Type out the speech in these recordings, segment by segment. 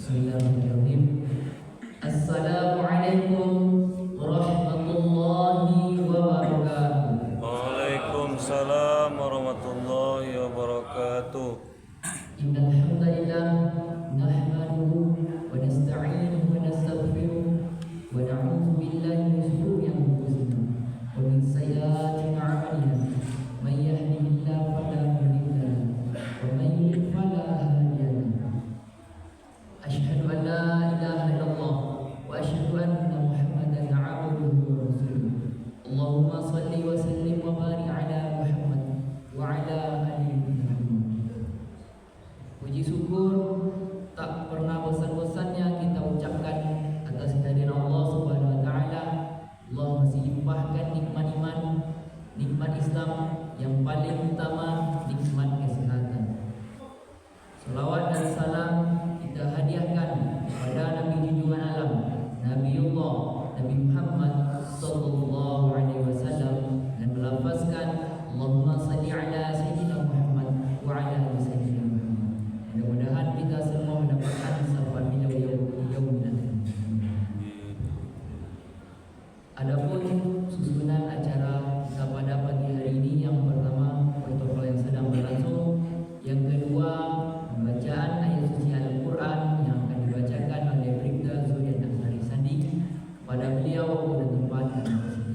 Bismillahirrahmanirrahim. Assalamualaikum warahmatullahi wabarakatuh. Waalaikumsalam warahmatullahi wabarakatuh. Innal hamdalillah nahmaduhu wa nasta'inuhu wa nastaghfiruh wa na'udzu billahi min shururi anfusina wa min sayyiati a'malina. May yahdihillahu fala mudilla lahu wa may yudlil fala hadiya lahu. Asyhadu an la ilaha illallah wa asyhadu anna Muhammadan 'abduhu wa rasuluh. Allahumma shalli wa sallim wa barik ala Muhammad wa ala ali Muhammad. Puji syukur tak pernah bosan-bosannya kita ucapkan atas kehadiran Allah Subhanahu wa taala. Allah masih limpahkan nikmat iman, nikmat Islam, yang paling utama nikmat kesehatan. Salawat dan salam kita hadiahkan kepada Nabi junjungan alam, Nabiullah Nabi Muhammad sallallahu alaihi wasallam, dan melafazkan Allahumma shalli ala sayyidina Muhammad wa ala ali sayyidina Muhammad. Mudah-mudahan kita semua mendapatkan syafaat beliau yaumil akhir. Adapun susunan acara kita pada pagi hari ini, yang pertama protokol yang sedang berlangsung, yang kedua pembacaan ayat suci Al-Quran yang akan dibacakan oleh Bribda Zulian Aksari Sandi. Pada beliau pada tempat dan posisi.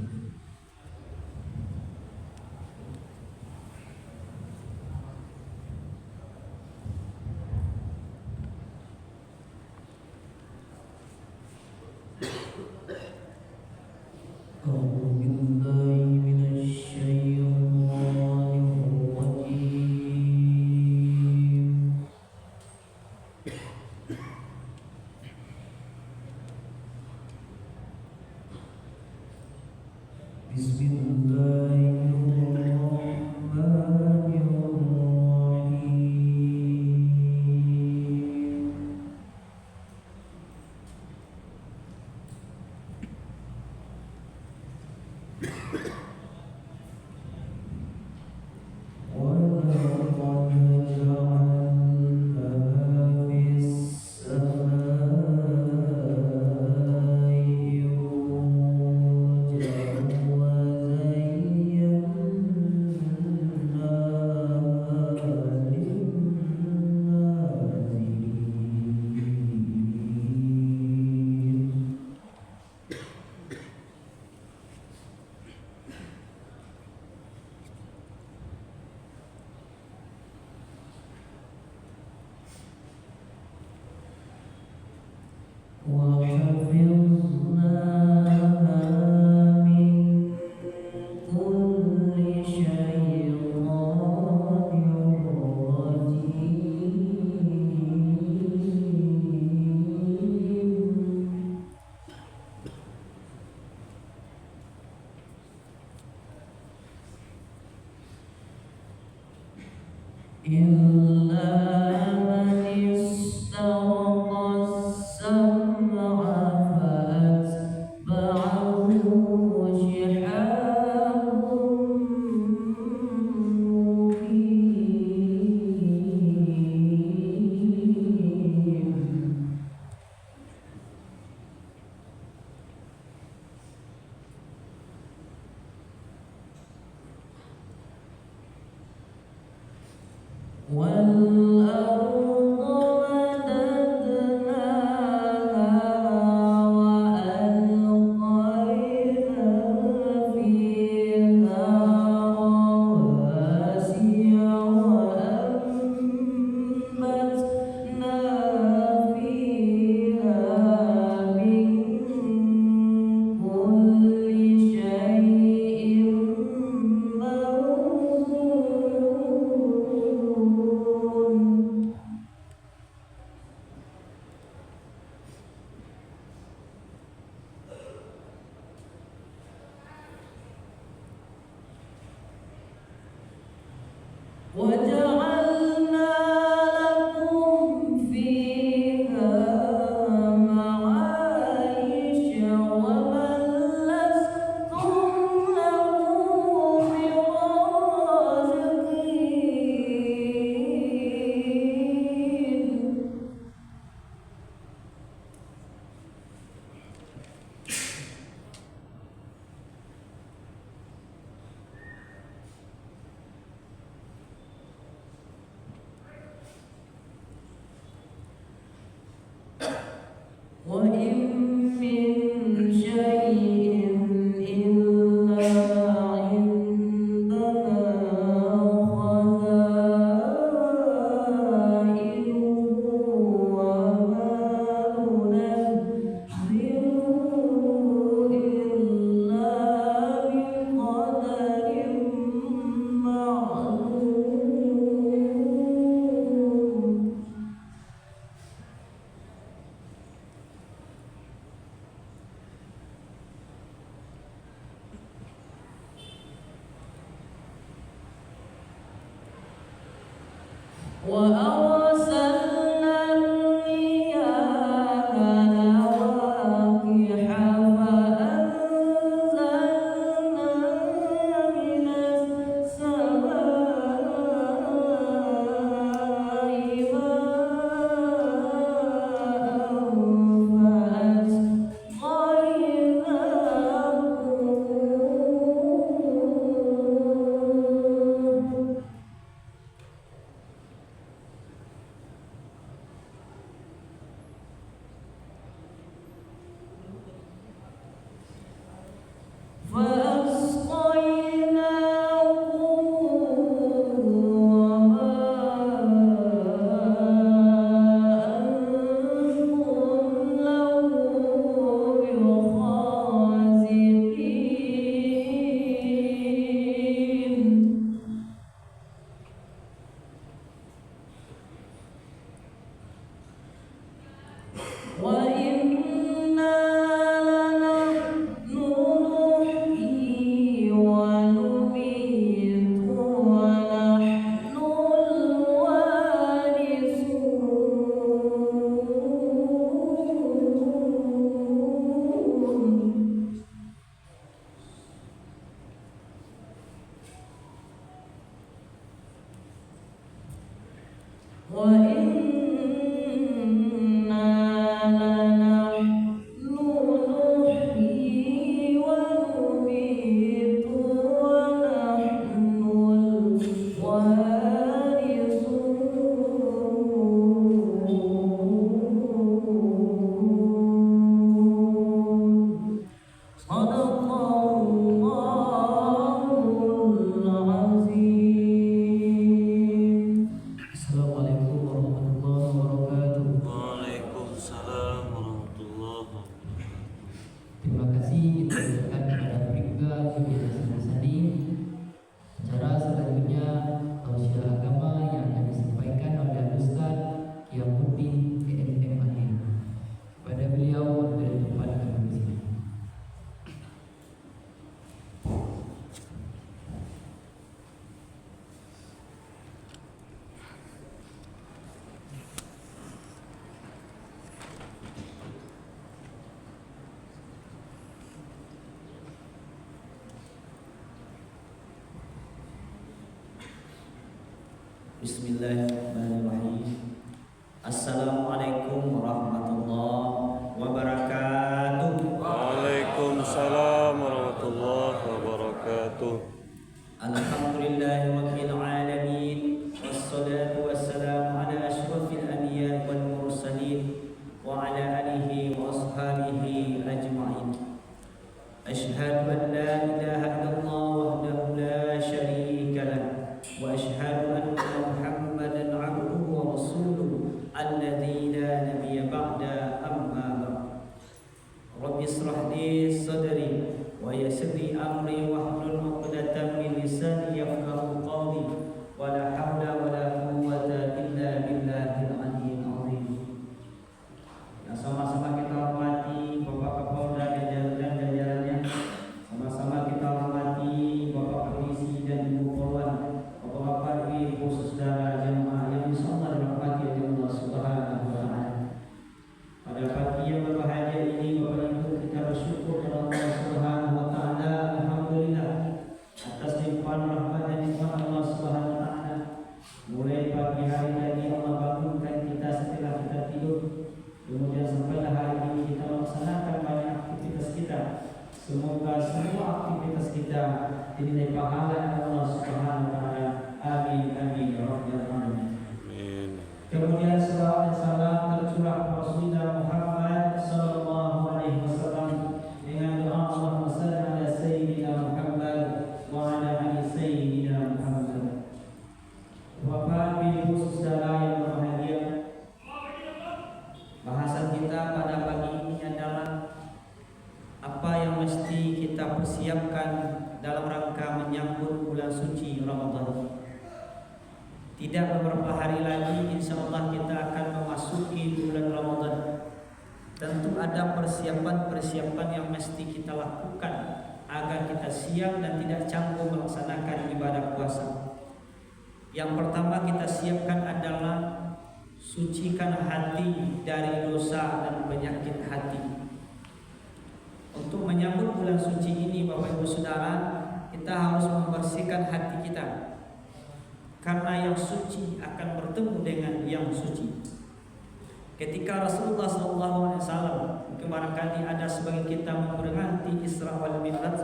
Bismillahirrahmanirrahim. Assalamualaikum warahmatullahi wabarakatuh. Waalaikumsalam warahmatullahi wabarakatuh. Alhamdulillahirabbil alamin. Wassalatu wassalamu ala asyrafil anbiya'i wal mursalin wa ala alihi wa ashabihi ajma'in. Asyhadu an la ilaha illallah wahdahu la syarika lah wa asyhadu anna Muhammadan 'abduhu wa rasuluhu alladzi la nabiyya ba'da, amma ba'd. Rabbi ishrah li sadri wa yassir li amri wahlul 'uqdatam min lisani yafqahu qawli wa la hawla wa la quwwata illa billahil 'aliyyil 'azim. Yang sama-sama kita hormati Bapak Kapolda dan jajarannya, sama-sama kita hormati Bapak Polisi dan Ibu Polwan, Bapak-bapak, Ibu saudara jemaah yang insyaallah dirahmati oleh Allah Subhanahu wa taala. Pada pagi yang berbahagia ini, Bapak Ibu, kita bersyukur kepada Allah Subhanahu wa taala, alhamdulillah atas limpahan rahmat dan nikmat Allah Subhanahu wa taala. Mulai pagi hari tadi Allah bangunkan kita setelah kita tidur, kemudian sampailah hari ini kita melaksanakan banyak aktivitas kita. Semoga semua aktivitas kita dinilai pahala Allah Subhanahu wa taala. Amin amin ya rabbal alamin. Amin. Kemudian salawat dan salam tercurah kepada Rasulullah Muhammad sallallahu alaihi wasallam dengan doa Allahumma shalli ala sayyidina Muhammad wa ala ali sayyidina Muhammad. Bapak Ibu saudara yang berbahagia, bahasan kita pada pagi ini adalah apa yang mesti kita persiapkan dalam rangka menyambut bulan suci Ramadan. Tidak beberapa hari lagi insyaallah kita akan memasuki bulan Ramadan. Tentu ada persiapan-persiapan yang mesti kita lakukan agar kita siap dan tidak canggung melaksanakan ibadah puasa. Yang pertama kita siapkan adalah sucikan hati dari dosa dan penyakit hati. Untuk menyambut bulan suci ini, Bapak Ibu Saudara, kita harus membersihkan hati kita. Karena yang suci akan bertemu dengan yang suci. Ketika Rasulullah SAW, mungkin barangkali ada sebagian kita memperingati Isra wal Mi'raj.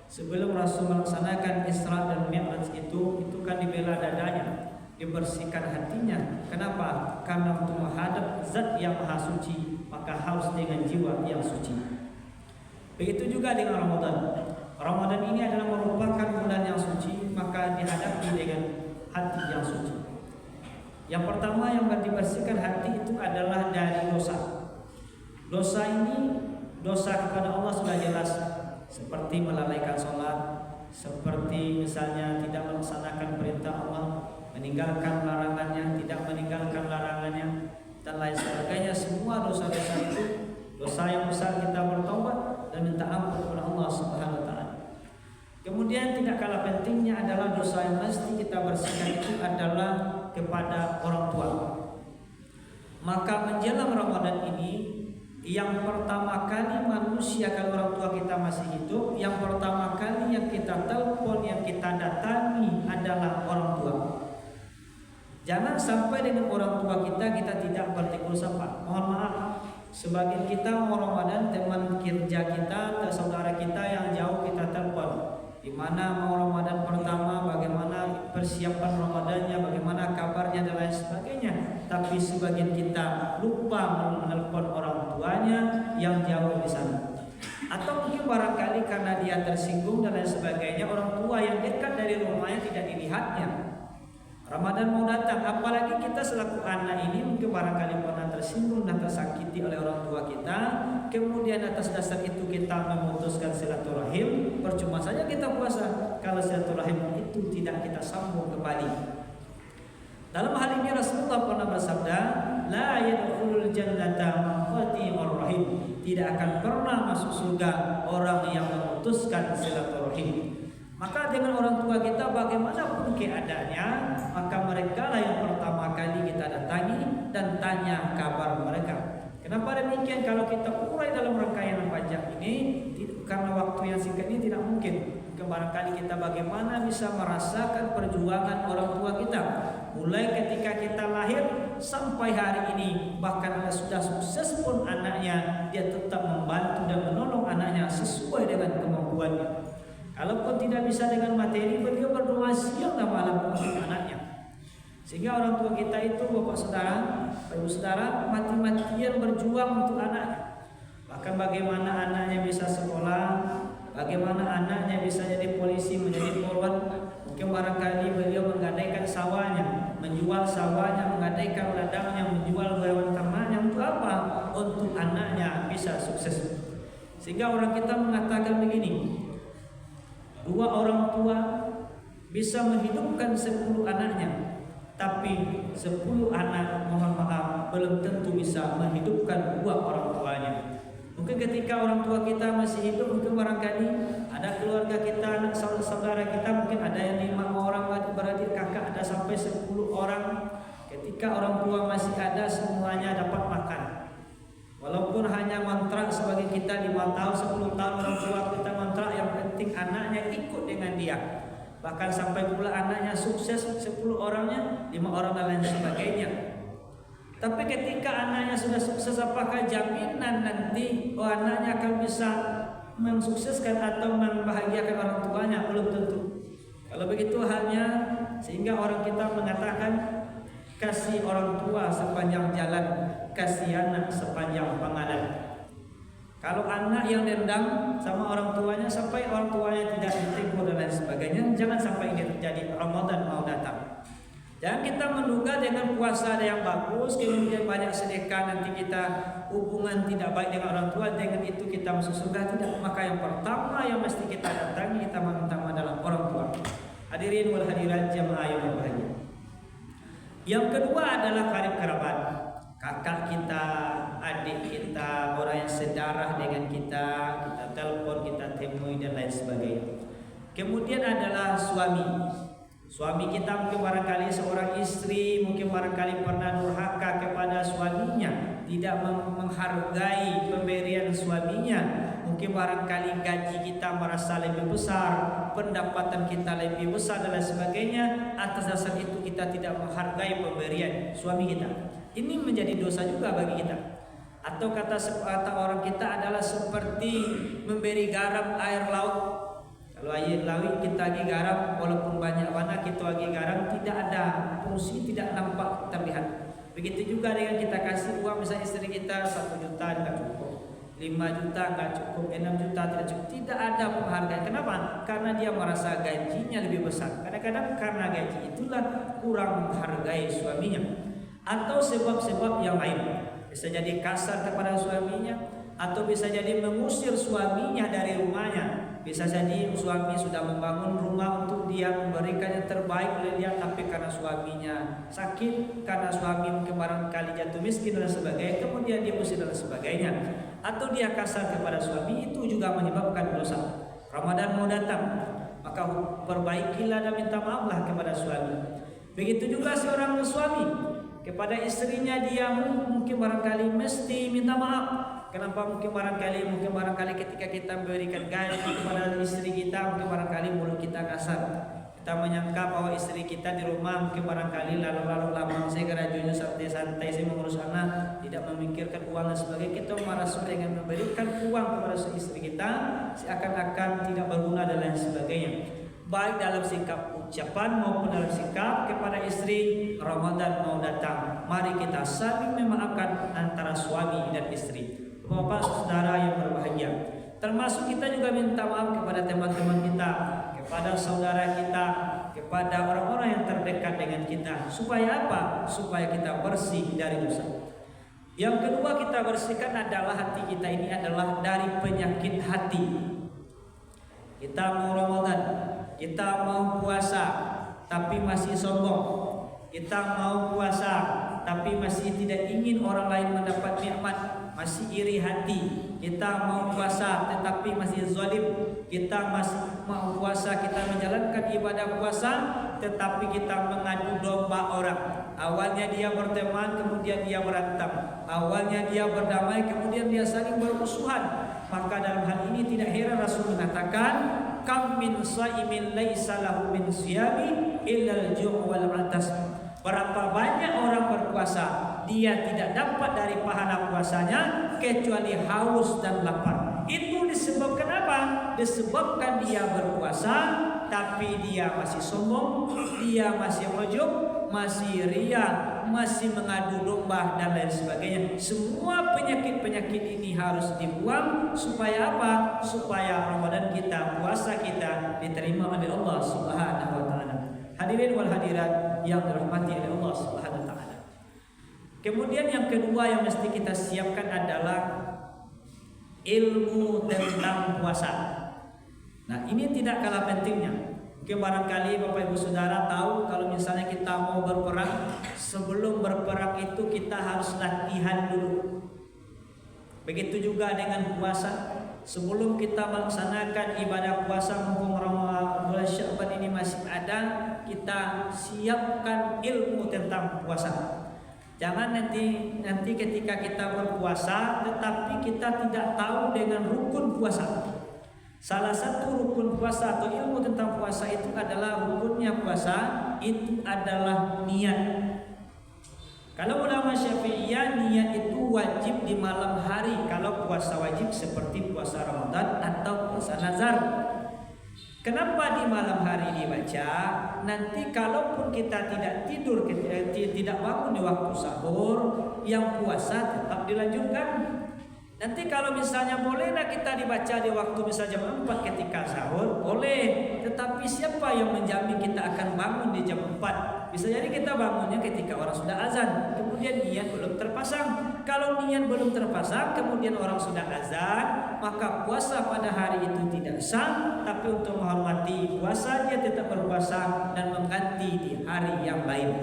Sebelum Rasul melaksanakan Isra dan Mi'raj itu kan dibela dadanya, dibersihkan hatinya. Kenapa? Karena untuk menghadap Zat yang Maha Suci, maka harus dengan jiwa yang suci. Begitu juga dengan Ramadan. Ramadan ini adalah merupakan bulan yang suci, maka dihadapi dengan hati yang suci. Yang pertama yang dibersihkan hati itu adalah dari dosa. Dosa ini, dosa kepada Allah sudah jelas, seperti melalaikan sholat, seperti misalnya tidak melaksanakan perintah Allah, meninggalkan larangannya, tidak meninggalkan larangannya, dan lain sebagainya. Semua dosa-dosa itu dosa yang besar. Kita bertobat dan minta ampun kepada Allah Subhanahu wa taala. Kemudian tidak kalah pentingnya adalah dosa yang mesti kita bersihkan itu adalah kepada orang tua. Maka menjelang Ramadan ini, yang pertama kali manusia, kalau orang tua kita masih hidup, yang pertama kali yang kita telepon, yang kita datangi adalah orang tua. Jangan sampai dengan orang tua kita tidak bertegur sapa. Mohon maaf, sebagian kita mau Ramadan, teman kerja kita, saudara kita yang jauh kita telepon. Di mana mau Ramadan pertama, bagaimana persiapan Ramadannya, bagaimana kabarnya dan lain sebagainya. Tapi sebagian kita lupa menelpon orang tuanya yang jauh di sana. Atau mungkin barangkali karena dia tersinggung dan lain sebagainya, orang tua yang dekat dari rumahnya tidak dilihatnya. Ramadan mau datang, apalagi kita selaku anak ini mungkin barangkali pernah tersinggung dan tersakiti oleh orang tua kita. Kemudian atas dasar itu kita memutuskan silaturahim. Percuma saja kita puasa kalau silaturahim itu tidak kita sambung kembali. Dalam hal ini Rasulullah pernah bersabda, la yadkhulul jannata man qatimur rahim. Tidak akan pernah masuk surga orang yang memutuskan silaturahim. Maka dengan orang tua kita bagaimanapun keadaannya, maka mereka lah yang pertama kali kita datangi dan tanya kabar mereka. Kenapa demikian? Kalau kita urai dalam rangkaian panjang ini, karena waktu yang singkat ini tidak mungkin. Barangkali kita bagaimana bisa merasakan perjuangan orang tua kita. mulai ketika kita lahir sampai hari ini, bahkan sudah sukses pun anaknya, dia tetap membantu dan menolong anaknya sesuai dengan kemampuannya. Kalaupun tidak bisa dengan materi, beliau berdoa siang dan malam untuk anaknya. Sehingga orang tua kita itu, bapak saudara, ibu saudara, mati-matian berjuang untuk anaknya. Bahkan bagaimana anaknya bisa sekolah, bagaimana anaknya bisa jadi polisi, menjadi polwan. Mungkin barangkali beliau menggadaikan sawahnya, menjual sawahnya, menggadaikan ladangnya, menjual hewan ternaknya. Untuk apa? Untuk anaknya bisa sukses. Sehingga orang kita mengatakan begini, 2 orang tua bisa menghidupkan 10 anaknya, tapi 10 anak, mohon maaf, belum tentu bisa menghidupkan 2 orang tuanya. Mungkin ketika orang tua kita masih hidup, mungkin barangkali ada keluarga kita, anak saudara kita, mungkin ada yang 5 orang, beradik kakak, ada sampai 10 orang. Ketika orang tua masih ada, semuanya dapat makan. Walaupun hanya kontrak sebagai kita 5 tahun, 10 tahun orang tua kita kontrak, yang penting anaknya ikut dengan dia. Bahkan sampai pula anaknya sukses, 10 orangnya, 5 orang dan lain sebagainya. Tapi ketika anaknya sudah sukses, apakah jaminan nanti anaknya akan bisa mensukseskan atau membahagiakan orang tuanya? Belum tentu. Kalau begitu halnya, sehingga orang kita mengatakan kasih orang tua sepanjang jalan, kasih anak sepanjang panganan. Kalau anak yang dendam sama orang tuanya sampai orang tuanya tidak ditegur dan lain sebagainya, jangan sampai ini terjadi. Ramadan mau datang, jangan kita menduga dengan puasa yang bagus, kemudian banyak sedekah, nanti kita hubungan tidak baik dengan orang tua, dengan itu kita masuk surga. Tidak. Maka yang pertama yang mesti kita datangi, kita meminta adalah orang tua. Hadirin wal hadirat jamaah yang berbahagia. Yang kedua adalah karib kerabat, kakak kita, adik kita, orang yang sedarah dengan kita telepon, kita temui dan lain sebagainya. Kemudian adalah suami. Suami kita mungkin barangkali seorang istri, mungkin barangkali pernah durhaka kepada suaminya, tidak menghargai pemberian suaminya. Mungkin barangkali gaji kita merasa lebih besar, pendapatan kita lebih besar dan lain sebagainya. Atas dasar itu kita tidak menghargai pemberian suami kita. Ini menjadi dosa juga bagi kita. Atau kata orang kita adalah seperti memberi garam air laut. Kalau air laut kita lagi garam, walaupun banyak warna kita lagi garam, tidak ada fungsi, tidak nampak terlihat. Begitu juga dengan kita kasih uang, misalnya istri kita 1 juta tidak cukup, 5 juta nggak cukup, 6 juta tidak cukup, tidak ada penghargaan. Kenapa? Karena dia merasa gajinya lebih besar. Kadang-kadang karena gaji itulah kurang menghargai suaminya. Atau sebab-sebab yang lain, bisa jadi kasar kepada suaminya, atau bisa jadi mengusir suaminya dari rumahnya. Bisa jadi suami sudah membangun rumah untuk dia, memberikan yang terbaik oleh dia, tapi karena suaminya sakit, karena suami mungkin barangkali jatuh miskin dan sebagainya, kemudian dia usir dan sebagainya. Atau dia kasar kepada suami, itu juga menyebabkan dosa. Ramadan mau datang, maka perbaikilah dan minta maaflah kepada suami. Begitu juga seorang suami kepada istrinya, dia mungkin barangkali mesti minta maaf. Kenapa? Mungkin barangkali ketika kita memberikan gaji kepada istri kita, mungkin barangkali mulut kita kasar. Kita menyangka bahwa istri kita di rumah mungkin barangkali lalu-lalu lama saya kerajunya santai-santai, saya mengurus anak, tidak memikirkan uang dan sebagainya. Kita merasa dengan memberikan uang kepada istri kita seakan-akan tidak berguna dan lain sebagainya. Baik dalam sikap ucapan maupun dalam sikap kepada istri. Ramadan mau datang, mari kita saling memaafkan antara suami dan istri. Bapak saudara yang berbahagia, termasuk kita juga minta maaf kepada teman-teman kita, kepada saudara kita, kepada orang-orang yang terdekat dengan kita. Supaya apa? Supaya kita bersih dari dosa. Yang kedua kita bersihkan adalah hati kita ini adalah dari penyakit hati. Kita mau Ramadan, kita mau puasa tapi masih sombong. Kita mau puasa tapi masih tidak ingin orang lain mendapat nikmat, masih iri hati. Kita mau puasa tetapi masih zalim. Kita masih mau puasa, kita menjalankan ibadah puasa tetapi kita mengadu domba orang. Awalnya dia berteman, kemudian dia berantem. Awalnya dia berdamai, kemudian dia saling bermusuhan. Maka dalam hal ini tidak heran Rasul mengatakan, kam min shaimin laisa lahu min siyami illa al-ju' wal 'atas. Berapa banyak orang berpuasa, dia tidak dapat dari pahala puasanya kecuali haus dan lapar. Itu disebabkan apa? Disebabkan dia berpuasa tapi dia masih sombong, dia masih ujub, masih ria, masih mengadu domba dan lain sebagainya. Semua penyakit-penyakit ini harus dibuang supaya apa? Supaya Ramadan kita, puasa kita diterima oleh Allah Subhanahu wa taala. Hadirin wal hadirat yang dirahmati oleh Allah Subhanahu wa taala. Kemudian yang kedua yang mesti kita siapkan adalah ilmu tentang puasa. Nah, ini tidak kalah pentingnya. Mungkin barangkali Bapak Ibu Saudara tahu kalau misalnya kita mau berperang, sebelum berperang itu kita harus latihan dulu. Begitu juga dengan puasa. Sebelum kita melaksanakan ibadah puasa mumpung bulan Sya'ban ini masih ada, kita siapkan ilmu tentang puasa. Jangan nanti ketika kita berpuasa tetapi kita tidak tahu dengan rukun puasa. Salah satu rukun puasa atau ilmu tentang puasa itu adalah rukunnya puasa itu adalah niat. Kalau ulama Syafi'iyah, niat itu wajib di malam hari. Kalau puasa wajib seperti puasa Ramadan atau puasa nazar. Kenapa di malam hari dibaca? Nanti kalaupun kita tidak tidur, tidak bangun di waktu sahur, yang puasa tetap dilanjutkan. Nanti kalau misalnya bolehlah kita dibaca di waktu misalnya jam 4 ketika sahur, boleh. Tetapi siapa yang menjamin kita akan bangun di jam 4? Bisa jadi kita bangunnya ketika orang sudah azan, kemudian niat belum terpasang. Kalau niat belum terpasang, kemudian orang sudah azan, maka puasa pada hari itu tidak sah. Tapi untuk menghormati puasa, dia tetap berpuasa dan mengganti di hari yang lain.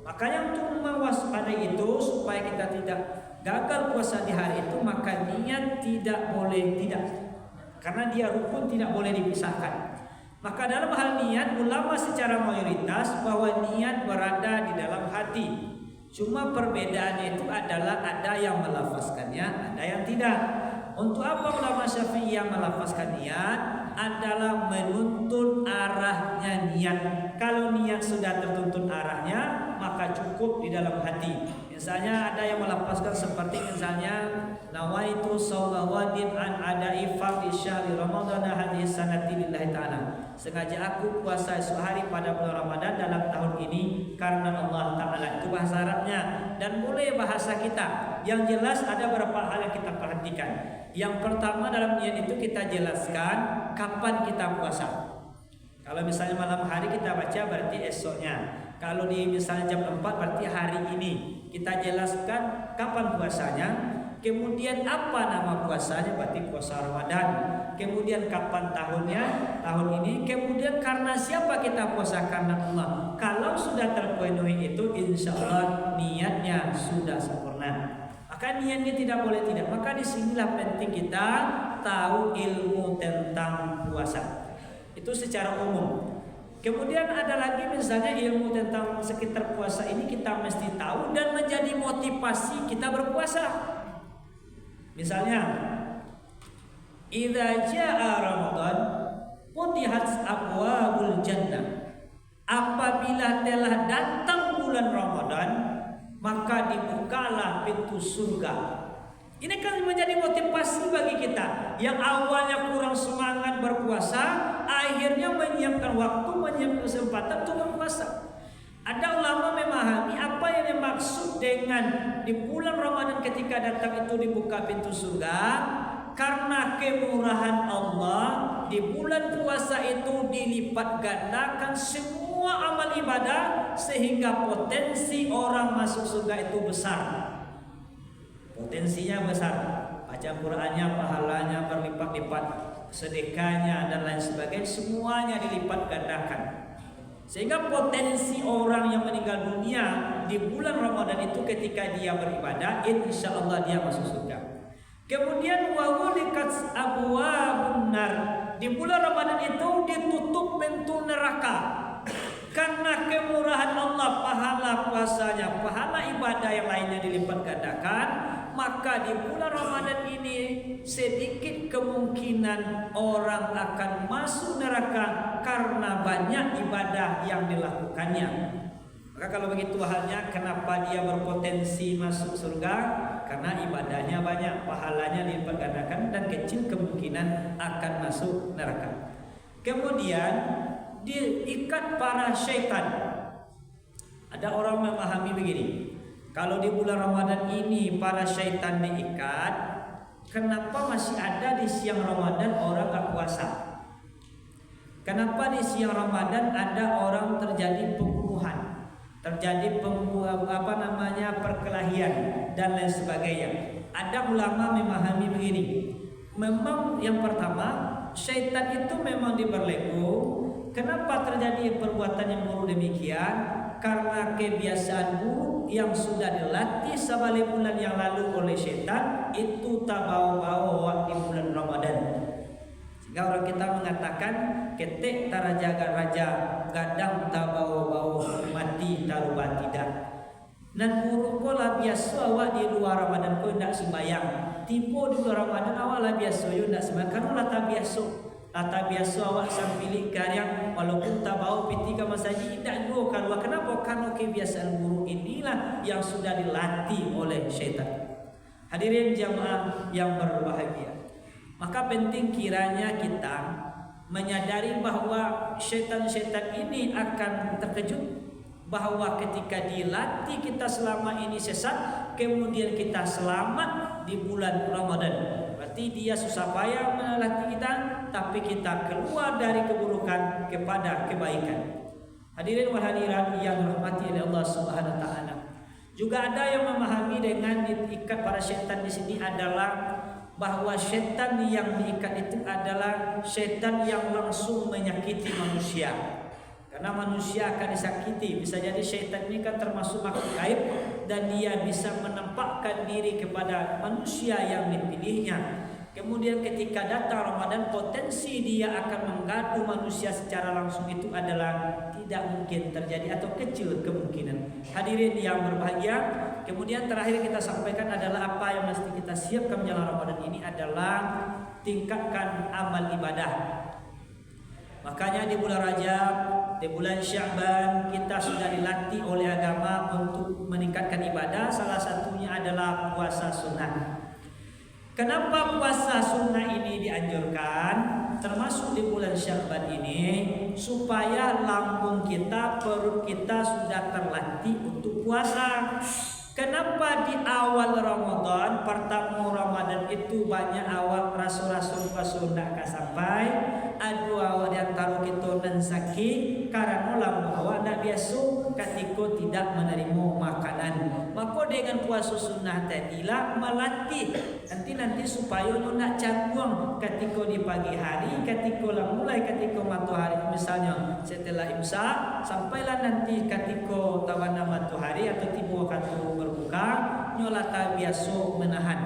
Makanya untuk mewaspadai itu supaya kita tidak gagal puasa di hari itu, maka niat tidak boleh karena dia rukun tidak boleh dipisahkan. Maka dalam hal niat, ulama secara mayoritas bahwa niat berada di dalam hati. Cuma perbedaannya itu adalah ada yang melafazkannya, ada yang tidak. Untuk apa ulama Syafi'i yang melafazkan niat? Adalah menuntun arahnya niat. Kalau niat sudah tertuntun arahnya, maka cukup di dalam hati. Misalnya ada yang melafazkan seperti misalnya nawaitu shauma ghadin an ada'i fardhi syahri ramadhana hadhihi sanati lillahi ta'ala. Sengaja aku puasa esok hari pada bulan Ramadan dalam tahun ini karena Allah Ta'ala. Itu bahasa Arabnya. Dan boleh bahasa kita. Yang jelas ada beberapa hal yang kita perhatikan. Yang pertama dalam niat itu kita jelaskan kapan kita puasa. Kalau misalnya malam hari kita baca berarti esoknya. Kalau di misalnya jam 4 berarti hari ini. Kita jelaskan kapan puasanya. Kemudian apa nama puasanya, berarti puasa Ramadan. Kemudian kapan tahunnya, tahun ini. Kemudian karena siapa kita puasa, karena Allah. Kalau sudah terpenuhi itu, insya Allah niatnya sudah sempurna. Maka niatnya tidak boleh tidak. Maka disinilah penting kita tahu ilmu tentang puasa. Itu secara umum. Kemudian ada lagi misalnya ilmu tentang sekitar puasa ini kita mesti tahu dan menjadi motivasi kita berpuasa. Misalnya, idza jaa Ramadan futihat abwabul jannah. Apabila telah datang bulan Ramadan, maka dibukalah pintu surga. Ini kan menjadi motivasi bagi kita yang awalnya kurang semangat berpuasa, akhirnya menyiapkan waktu, menyiapkan kesempatan untuk berpuasa. Ada ulama memahami apa yang dimaksud dengan di bulan Ramadan ketika datang itu dibuka pintu surga, karena kemurahan Allah di bulan puasa itu dilipat gandakan semua amal ibadah sehingga potensi orang masuk surga itu besar. Potensinya besar. Baca Qur'annya, pahalanya berlipat-lipat, sedekahnya dan lain sebagainya semuanya dilipat gandakan. Sehingga potensi orang yang meninggal dunia di bulan Ramadan itu ketika dia beribadah, insya Allah dia masuk surga. Kemudian wawulikat abwabun nar, di bulan Ramadan itu ditutup pintu neraka. Karena kemurahan Allah, pahala puasanya, pahala ibadah yang lainnya dilipat gandakan, maka di bulan Ramadan ini sedikit kemungkinan orang akan masuk neraka karena banyak ibadah yang dilakukannya. Maka Maka kalau begitu halnya, kenapa dia berpotensi masuk surga? Karena ibadahnya banyak, pahalanya dilipat gandakan, dan kecil kemungkinan akan masuk neraka. Kemudian diikat para syaitan. Ada orang memahami begini, kalau di bulan Ramadan ini para syaitan diikat, kenapa masih ada di siang Ramadan orang gak puasa? Kenapa di siang Ramadan ada orang terjadi pembunuhan, terjadi perkelahian dan lain sebagainya? Ada ulama memahami begini. Memang yang pertama, syaitan itu memang diberlaku. Kenapa terjadi perbuatan yang buruk demikian? Karena kebiasaan buruk yang sudah dilatih sebalik bulan yang lalu oleh syaitan itu tak bawa-bawa di bulan Ramadan. Sehingga orang kita mengatakan ketek tara jaga raja, gadang tak bawa-bawa mati taruba tidak. Dan buruk pola biasa awak di luar Ramadan kau tidak sembahyang. Tipu di luar Ramadan awak lah biasa you tidak sembahyang. Karena lata biasa. Lata biasa awak sampilik karya walaupun tak bawa piti ke masjid tidak go keluar. Kenapa? Karena kebiasaan buruk inilah yang sudah dilatih oleh syaitan. Hadirin jamaah yang berbahagia. Maka penting kiranya kita menyadari bahwa syaitan-syaitan ini akan terkejut bahwa ketika dilatih kita selama ini sesat, kemudian kita selamat di bulan Ramadan. Berarti dia susah payah melatih kita, tapi kita keluar dari keburukan kepada kebaikan. Hadirin wal hadirat yang dirahmati oleh Allah Subhanahu wa taala. Juga ada yang memahami dengan diikat para syaitan di sini adalah bahwa syaitan yang diikat itu adalah syaitan yang langsung menyakiti manusia. Karena manusia akan disakiti. Bisa jadi syaitan ini kan termasuk makhluk gaib dan dia bisa menampakkan diri kepada manusia yang dipilihnya. Kemudian ketika datang Ramadan, potensi dia akan mengganggu manusia secara langsung itu adalah tidak mungkin terjadi atau kecil kemungkinan. Hadirin yang berbahagia, kemudian terakhir kita sampaikan adalah apa yang mesti kita siapkan menjelang Ramadan ini adalah tingkatkan amal ibadah. Makanya di bulan Rajab, di bulan Sya'ban kita sudah dilatih oleh agama untuk meningkatkan ibadah. Salah satunya adalah puasa sunnah. Kenapa puasa sunnah ini dianjurkan? Termasuk di bulan Sya'ban ini supaya lambung kita, perut kita sudah terlatih untuk puasa. Kenapa di awal Ramadan, pertama Ramadan itu banyak awak rasul-rasul puasa nak sampai, aduh awak diantara kita dan sakit karena lambung awak nak biasa ketika tidak menerima makanan. Maka dengan puasa sunnah tadilah melatih nanti supaya nak canggung ketika di pagi hari, ketika mulai ketika matahari misalnya setelah imsak sampailah nanti ketika tawana matahari atau tiba waktu berbuka nyolata biasa menahan.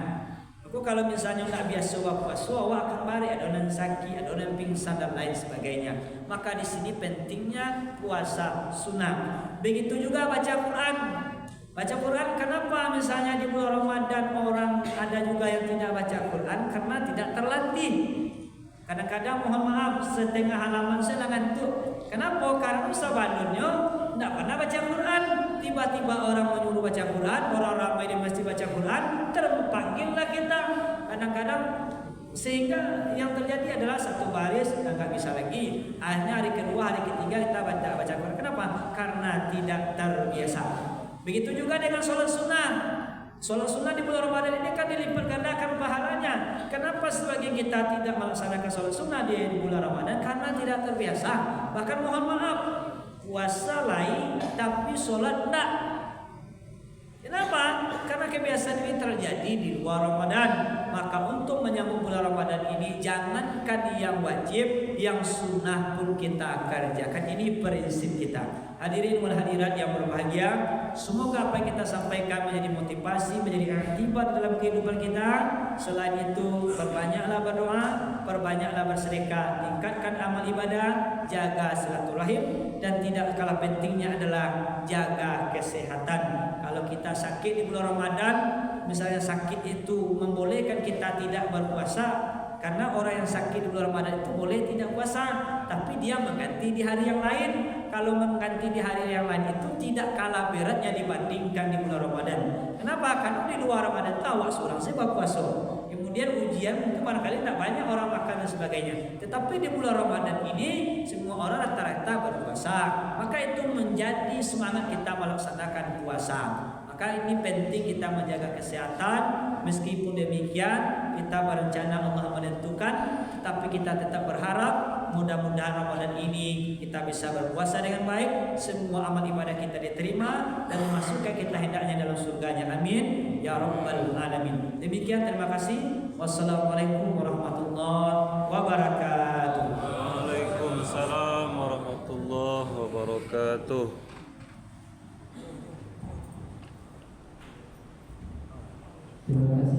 Aku kalau misalnya nak biasa puasa awak akan balik adonan sakit, adonan pingsan dan lain sebagainya. Maka di sini pentingnya puasa sunnah. Begitu juga baca Quran. Baca Quran kenapa misalnya di bulan Ramadan orang ada juga yang tidak baca Quran karena tidak terlatih. Kadang-kadang mohon maaf setengah halaman saya ngantuk. Kenapa? Karena sabadunnya tidak pernah baca Quran. Tiba-tiba orang menyuruh baca Quran, orang ramai di masjid baca Quran, terpanggillah kita. Kadang-kadang sehingga yang terjadi adalah satu baris dan nggak bisa lagi. Akhirnya hari kedua, hari ketiga kita baca Quran. Kenapa? Karena tidak terbiasa. Begitu juga dengan sholat sunnah. Sholat sunnah di bulan Ramadan ini kan dilipat gandakan pahalanya. Kenapa sebagian kita tidak melaksanakan sholat sunnah di bulan Ramadan? Karena tidak terbiasa. Bahkan mohon maaf, puasa lain tapi sholat tidak. Kenapa? Karena kebiasaan ini terjadi di luar Ramadan. Maka untuk menyambut bulan Ramadan ini, jangankan yang wajib, yang sunnah pun kita kerjakan. Ini prinsip kita. Hadirin wal hadirat yang berbahagia, semoga apa yang kita sampaikan menjadi motivasi, menjadi aktibat dalam kehidupan kita. Selain itu, perbanyaklah berdoa, perbanyaklah bersedekah, tingkatkan amal ibadah, jaga silaturahim, dan tidak kalah pentingnya adalah jaga kesehatan. Kalau kita sakit di bulan Ramadan, misalnya sakit itu membolehkan kita tidak berpuasa, karena orang yang sakit di bulan Ramadan itu boleh tidak puasa, tapi dia mengganti di hari yang lain. kalau mengganti di hari yang lain itu tidak kalah beratnya dibandingkan di bulan Ramadan. Kenapa? Karena di luar Ramadan tahu surang sebab puasa. Kemudian ujian mungkin barangkali tidak banyak orang makan dan sebagainya. Tetapi di bulan Ramadan ini semua orang rata-rata berpuasa. Maka itu menjadi semangat kita melaksanakan puasa. Maka ini penting kita menjaga kesehatan. Meskipun demikian kita berencana Allah menentukan, tetapi kita tetap berharap mudah-mudahan Ramadan ini kita bisa berpuasa dengan baik, semua amal ibadah kita diterima dan memasukkan kita hendaknya dalam surganya. Amin ya rabbal alamin. Demikian, terima kasih. Wassalamualaikum warahmatullahi wabarakatuh. Waalaikumsalam warahmatullahi wabarakatuh. Terima kasih.